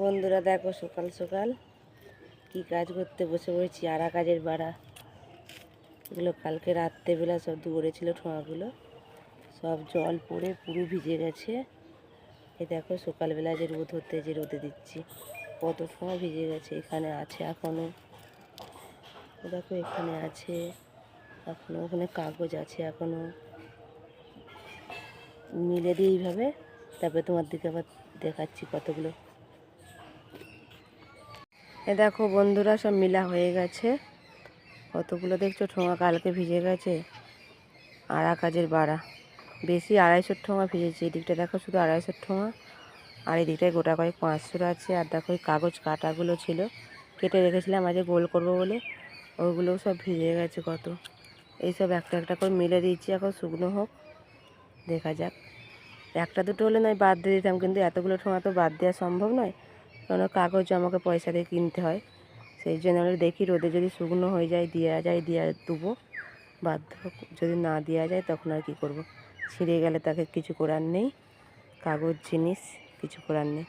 বন্ধুরা দেখো সকাল সকাল কি কাজ করতে বসে পড়েছি। আরা কাজের বাড়া এগুলো কালকে রাত্রেবেলা সব দৌড়েছিল ঠোঁয়াগুলো, সব জল পড়ে পুরো ভিজে গেছে। এই দেখো সকালবেলা যে রোদ হতে যে রোদে দিচ্ছি কত ঠোঁয়া ভিজে গেছে। এখানে আছে এখনও, দেখো এখানে আছে এখনও, ওখানে কাগজ আছে এখনও। মিলে দিই এইভাবে, তারপরে তোমার দিকে আবার দেখাচ্ছি কতগুলো। এ দেখো বন্ধুরা সব মিলা হয়ে গেছে, কতগুলো দেখছো ঠোঙা কালকে ভিজে গেছে। আরা কাজের বাড়া বেশি 250 ঠোঙা ভিজেছে। এই দিকটা দেখো শুধু 250 ঠোঙা, আর এই দিকটায় গোটা কয়েক 500 আছে। আর দেখো ওই কাগজ কাটাগুলো ছিল, কেটে রেখেছিলাম আজকে গোল করবো বলে, ওইগুলোও সব ভিজে গেছে কত। এইসব একটা একটা করে মিলে দিচ্ছি, এখন শুকনো হোক দেখা যাক। একটা দুটো হলে নয় বাদ দিয়ে দিতাম, কিন্তু এতগুলো ঠোঙা তো বাদ দেওয়া সম্ভব নয়, কারণ কাগজ আমাকে পয়সা দিয়ে কিনতে হয়। সেই জন্য দেখি রোদে যদি শুকনো হয়ে যায় দেওয়া যায় দিয়ে দেবো, বাধ্য। যদি না দেওয়া যায় তখন আর কী করবো, ছিঁড়ে গেলে তাকে কিছু করার নেই, কাগজ জিনিস কিছু করার নেই।